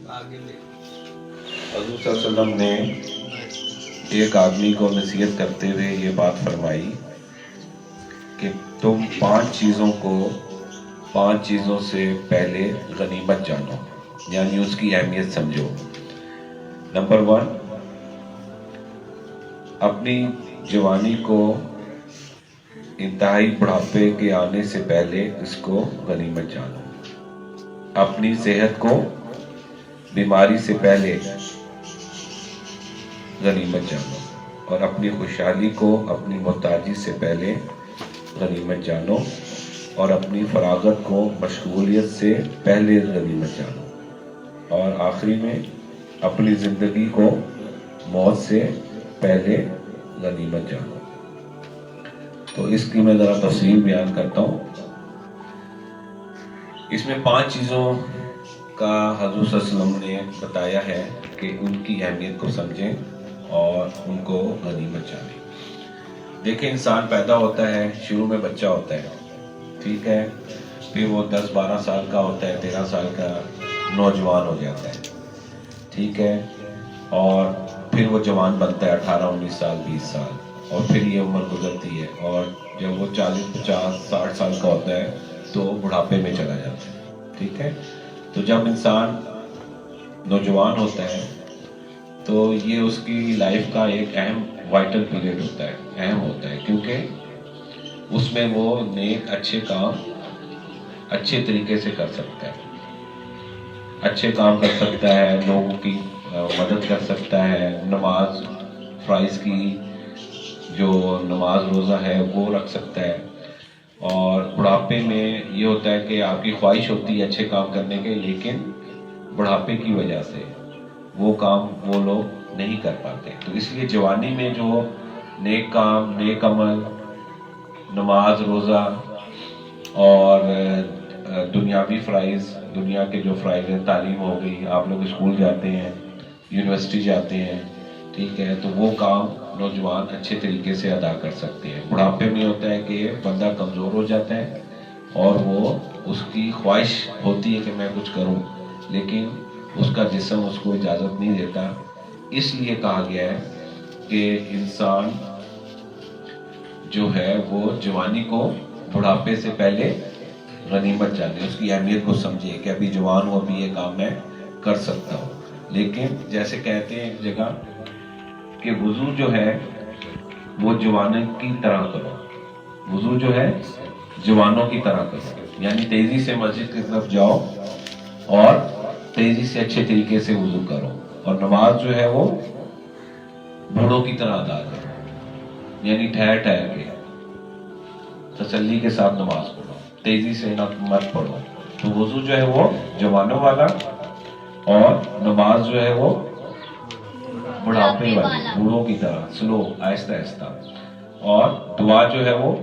حضور صلی اللہ علیہ وسلم نے ایک آدمی کو نصیحت کرتے ہوئے یہ بات فرمائی کہ تم پانچ چیزوں سے پہلے غنیمت جانو، یعنی اس کی اہمیت سمجھو۔ نمبر 1، اپنی جوانی کو انتہائی بڑھاپے کے آنے سے پہلے اس کو غنیمت جانو۔ اپنی صحت کو بیماری سے پہلے غنیمت جانو، اور اپنی خوشحالی کو اپنی محتاجی سے پہلے غنیمت جانو، اور اپنی فراغت کو مشغولیت سے پہلے غنیمت جانو، اور آخری میں اپنی زندگی کو موت سے پہلے غنیمت جانو۔ تو اس کی میں ذرا تفصیل بیان کرتا ہوں۔ اس میں 5 چیزوں کا حضور صلی اللہ علیہ وسلم نے بتایا ہے کہ ان کی اہمیت کو سمجھیں اور ان کو غنیمت جانیں۔ دیکھیں، انسان پیدا ہوتا ہے، شروع میں بچہ ہوتا ہے، ٹھیک ہے، پھر وہ 10-12 سال کا ہوتا ہے، 13 سال کا نوجوان ہو جاتا ہے، ٹھیک ہے، اور پھر وہ جوان بنتا ہے 18-19 سال 20 سال، اور پھر یہ عمر گزرتی ہے، اور جب وہ 40-50-60 سال کا ہوتا ہے تو بڑھاپے میں چلا جاتا ہے، ٹھیک ہے۔ تو جب انسان نوجوان ہوتا ہے تو یہ اس کی لائف کا ایک اہم وائٹل پیریڈ ہوتا ہے، اہم ہوتا ہے، کیونکہ اس میں وہ نیک اچھے کام اچھے طریقے سے کر سکتا ہے، اچھے کام کر سکتا ہے، لوگوں کی مدد کر سکتا ہے، نماز فرائض کی جو نماز روزہ ہے وہ رکھ سکتا ہے۔ اور بڑھاپے میں یہ ہوتا ہے کہ آپ کی خواہش ہوتی ہے اچھے کام کرنے کے، لیکن بڑھاپے کی وجہ سے وہ کام وہ لوگ نہیں کر پاتے۔ تو اس لیے جوانی میں جو نیک کام، نیک عمل، نماز روزہ اور دنیاوی فرائض، دنیا کے جو فرائض ہیں، تعلیم ہو گئی، آپ لوگ اسکول جاتے ہیں، یونیورسٹی جاتے ہیں، ٹھیک ہے، تو وہ کام نوجوان اچھے طریقے سے ادا کر سکتے ہیں۔ بڑھاپے میں ہوتا ہے کہ بندہ کمزور ہو جاتا ہے اور وہ اس کی خواہش ہوتی ہے کہ میں کچھ کروں، لیکن اس کا جسم اس کو اجازت نہیں دیتا۔ اس لیے کہا گیا ہے کہ انسان جو ہے وہ جوانی کو بڑھاپے سے پہلے غنیمت جانے، اس کی اہمیت کو سمجھے کہ ابھی جوان ہوں، ابھی یہ کام میں کر سکتا ہوں۔ لیکن جیسے کہتے ہیں ایک جگہ کہ وضو جو ہے وہ جوانوں کی طرح کرو، وضو جو ہے جوانوں کی طرح کرو، یعنی تیزی سے مسجد کی طرف جاؤ اور تیزی سے اچھے طریقے سے وضو کرو، اور نماز جو ہے وہ بوڑھوں کی طرح ادا کرو، یعنی ٹھہر کے تسلی کے ساتھ نماز پڑھو، تیزی سے مت پڑھو۔ تو وضو جو ہے وہ جوانوں والا، اور نماز جو ہے وہ بڑھاپے والی، بوڑھوں کی طرح سلو، آہستہ آہستہ، اور دعا جو ہے وہ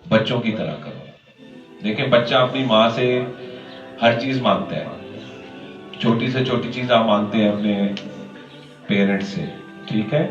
بچوں کی طرح کرو۔ دیکھیں، بچہ اپنی ماں سے ہر چیز مانگتا ہے، چھوٹی سے چھوٹی چیز آپ مانگتے ہیں اپنے پیرنٹ سے، ٹھیک ہے،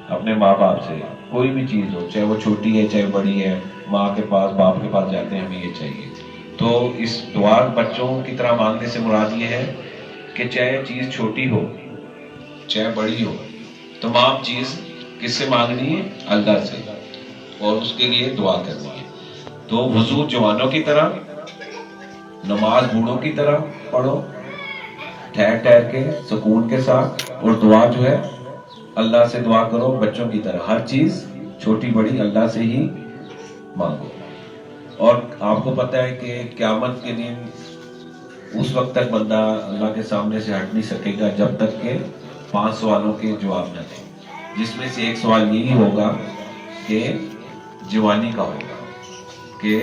اپنے ماں باپ سے، کوئی بھی چیز ہو، چاہے وہ چھوٹی ہے چاہے بڑی ہے، ماں کے پاس باپ کے پاس جاتے ہیں، ہمیں یہ چاہیے۔ تو اس دعا بچوں کی طرح مانگنے سے مراد یہ ہے کہ چاہے چیز چھوٹی ہو چاہے بڑی ہو، تمام چیز کس سے مانگنی ہے؟ اللہ سے، اور اس کے لیے دعا کرنی ہے۔ تو وضو جوانوں کی طرح، نماز بوڑھوں کی طرح پڑھو، ٹھہر کے سکون کے ساتھ، اور دعا جو ہے اللہ سے دعا کرو بچوں کی طرح، ہر چیز چھوٹی بڑی اللہ سے ہی مانگو۔ اور آپ کو پتہ ہے کہ قیامت کے دن اس وقت تک بندہ اللہ کے سامنے سے ہٹ نہیں سکے گا جب تک کہ 5 سوالوں کے جواب نہ دے، جس میں سے ایک سوال یہی ہوگا کہ جوانی کا ہوگا، کہ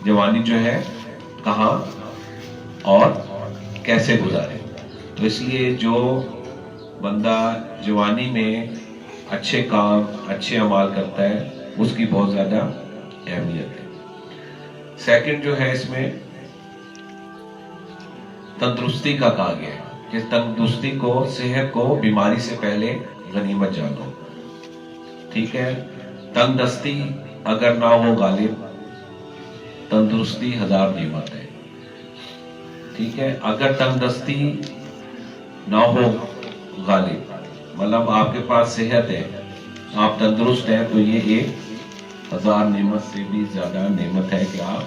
جوانی جو ہے کہاں اور کیسے گزارے۔ تو اس لیے جو بندہ جوانی میں اچھے کام اچھے اعمال کرتا ہے اس کی بہت زیادہ اہمیت ہے۔ سیکنڈ جو ہے اس میں تندرستی کا کہا گیا ہے کہ تندرستی کو، صحت کو بیماری سے پہلے غنیمت جانو، ٹھیک ہے۔ تنگ دستی اگر نہ ہو غالب، تندرستی 1000 نعمت ہے، ٹھیک ہے۔ اگر تنگ دستی ना हो गालिब, मतलब आपके पास सेहत है, आप तंदुरुस्त हैं, तो ये एक 1000 नेमत से भी ज्यादा नेमत है कि आप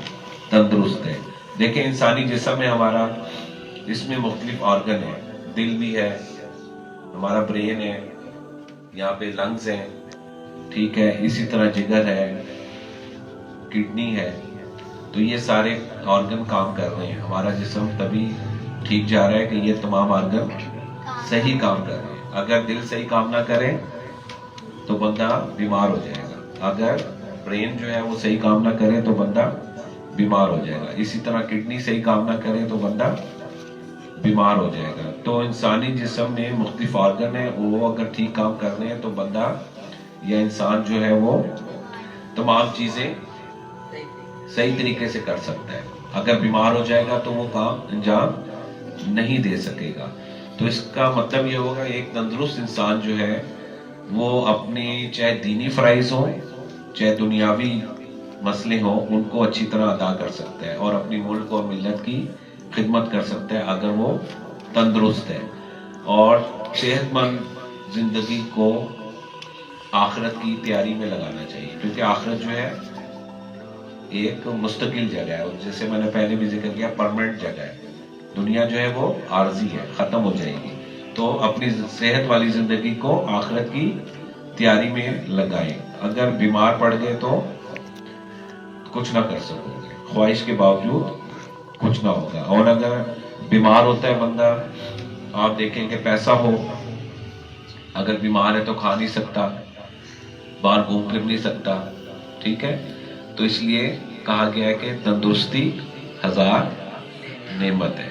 तंदुरुस्त हैं। देखिए इंसानी जिस्म है हमारा, इसमें मुख्तलिफ ऑर्गन है, दिल भी है, हमारा ब्रेन है, यहाँ पे लंग्स हैं, ठीक है, इसी तरह जिगर है, किडनी है, तो ये सारे ऑर्गन काम कर रहे हैं। हमारा जिस्म तभी ठीक जा रहा है कि ये तमाम ऑर्गन सही काम कर रहे हैं। अगर दिल सही काम ना करे तो बंदा बीमार हो जाएगा, अगर ब्रेन जो है वो सही काम ना करे तो बंदा बीमार हो जाएगा, इसी तरह किडनी सही काम ना करे तो बंदा बीमार हो जाएगा। तो इंसानी जिस्म में मुख्तलिफ ऑर्गन है, वो अगर ठीक काम कर रहे हैं तो बंदा या इंसान जो है वो तमाम चीजें सही तरीके से कर सकता है। अगर बीमार हो जाएगा तो वो काम अंजाम नहीं दे सकेगा। तो इसका मतलब ये होगा एक तंदुरुस्त इंसान जो है वो अपने चाहे दीनी फराइज हो चाहे दुनियावी मसले हो उनको अच्छी तरह अदा कर सकता है और अपनी मुल्क और मिल्लत की खिदमत कर सकता है अगर वो तंदुरुस्त है। और सेहतमंद जिंदगी को आखिरत की तैयारी में लगाना चाहिए, क्योंकि आखिरत जो है एक मुस्तकिल जगह है, और जैसे मैंने पहले भी जिक्र किया परमानेंट जगह है। दुनिया जो है वो आर्जी है, खत्म हो जाएगी। तो अपनी सेहत वाली जिंदगी को आखिरत की तैयारी में लगाएं। अगर बीमार पड़ गए तो कुछ ना कर सकोगे, ख्वाहिश के बावजूद कुछ ना होगा। और अगर बीमार होता है बंदा, आप देखेंगे पैसा हो, अगर बीमार है तो खा नहीं सकता, बाहर घूम फिर नहीं सकता, ठीक है। तो इसलिए कहा गया है कि तंदुरुस्ती 1000 नेमत है।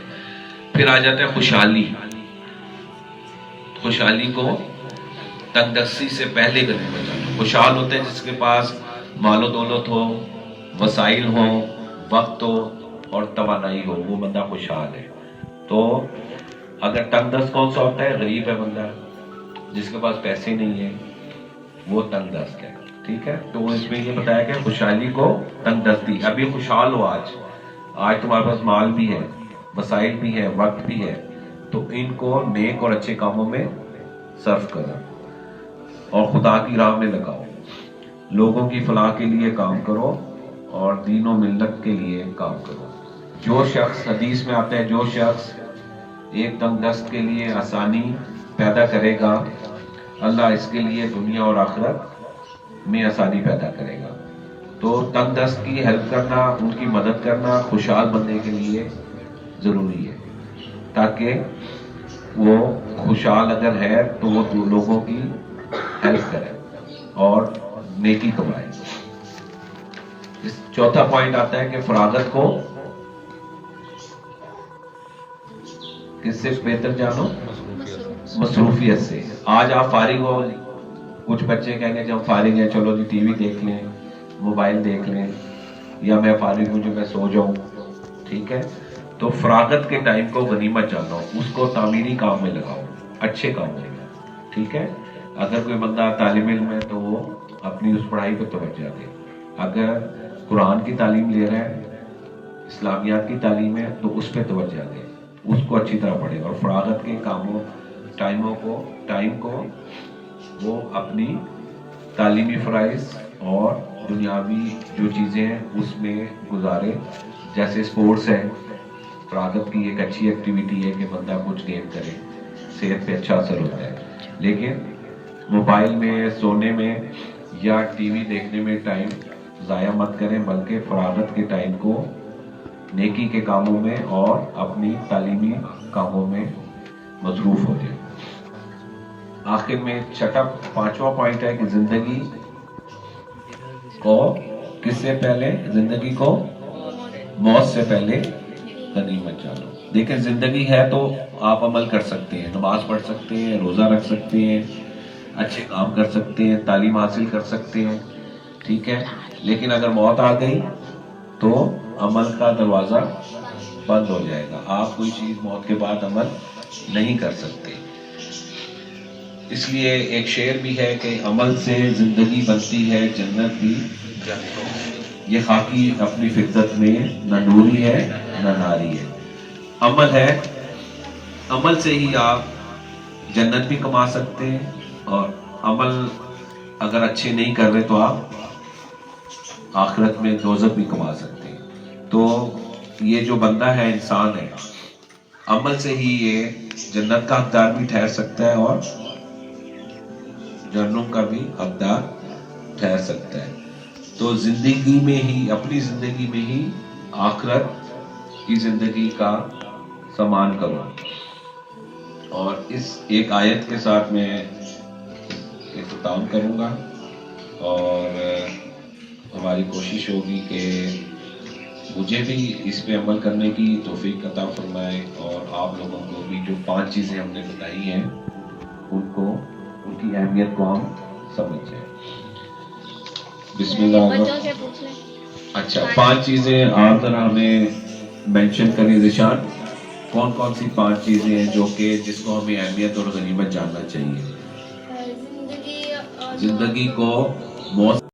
फिर आ जाता है खुशहाली। खुशहाली को तंगदस्ती से पहले करने में खुशहाल होते हैं जिसके पास मालो दौलत हो, वसाइल हो, वक्त हो और तवानाई हो, वो बंदा खुशहाल है। तो अगर तंगदस्त कौन सा होता है? गरीब है बंदा, जिसके पास पैसे नहीं है, वो तंगदस्त है, ठीक है। तो इसमें ये बताया कि खुशहाली को तंगदस्ती। अभी खुशहाल हो, आज तुम्हारे पास माल भी है, वसाइल भी है, वक्त भी है, तो इनको नेक और अच्छे कामों में सर्व करो और खुदा की राह में लगाओ, लोगों की फलाह के लिए काम करो और दीन और मिल्लत के लिए काम करो। जो शख्स, हदीस में आता है, जो शख्स एक तंगदस्त के लिए आसानी पैदा करेगा, अल्लाह इसके लिए दुनिया और आखिरत में आसानी पैदा करेगा। तो तंगदस्त की हेल्प करना, उनकी मदद करना खुशहाल बनने के लिए जरूरी है, ताकि वो खुशहाल अगर है तो वो लोगों की हेल्प करे और नेकी कमाए। इस चौथा पॉइंट आता है कि फरागत को किससे बेहतर जानो? मसरूफियत से। आज आप फारिग हो, कुछ बच्चे कहेंगे जब फारिग हैं चलो जी टीवी देख लें, मोबाइल देख लें, या मैं फारिग हूं जो मैं सो जाऊं, ठीक है। तो फरागत के टाइम को गनीमत जानो, उसको तामीरी काम में लगाओ, अच्छे काम में, ठीक है। अगर कोई बंदा तालिब इल्म है तो वो अपनी उस पढ़ाई को तवज्जो दे। अगर कुरान की तालीम ले रहा है, इस्लामियात की तालीम है, तो उस पर तवज्जो दे, उसको अच्छी तरह पढ़े और फरागत के कामों टाइम को वो अपनी तालीमी फ़राइज़ और दुनियावी जो चीज़ें हैं उसमें गुजारे। जैसे स्पोर्ट्स है, फरागत की एक अच्छी एक्टिविटी है कि बंदा कुछ गेम करे, सेहत पे अच्छा असर होता है। लेकिन मोबाइल में, सोने में या टीवी देखने में टाइम ज़ाया मत करें, बल्कि फरागत के टाइम को नेकी के कामों में और अपनी तालीमी कामों में मसरूफ हो जाए। आखिर में पांचवा पॉइंट है कि जिंदगी को किससे पहले? जिंदगी को मौत से पहले गनीमत जानो। देखिए जिंदगी है तो आप अमल कर सकते हैं, नमाज पढ़ सकते हैं, रोजा रख सकते हैं, अच्छे काम कर सकते हैं, तालीम हासिल कर सकते हैं, ठीक है। लेकिन अगर मौत आ गई तो अमल का दरवाजा बंद हो जाएगा, आप कोई चीज मौत के बाद अमल नहीं कर सकते। इसलिए एक शेर भी है कि अमल से जिंदगी बनती है, जन्नत भी ये खाकी अपनी फितरत में न नूरी है न नारी है। अमल है, अमल से ही आप जन्नत भी कमा सकते हैं, और अमल अगर अच्छे नहीं कर रहे तो आप आखिरत में दोज़ख भी कमा सकते हैं। तो ये जो बंदा है, इंसान है, अमल से ही ये जन्नत का हकदार भी ठहर सकता है और जहन्नुम का भी हकदार ठहर सकता है। तो जिंदगी में ही, अपनी जिंदगी में ही आखिरत की जिंदगी का सामान करो। और इस एक आयत के साथ मैं इख्तिताम करूंगा, और हमारी कोशिश होगी कि मुझे भी इस पे अमल करने की तौफीक अता फरमाए, और आप लोगों को भी जो 5 चीज़ें हमने बताई हैं उनको, उनकी अहमियत को हम समझ जाए। बिस्मिल्लाह। अच्छा, 5 चीज़ें आप जरा हमें मेंशन करिए ज़िशान, कौन कौन सी 5 चीज़ें हैं जो कि जिसको हमें अहमियत और गनीमत जानना चाहिए। जिंदगी को मौत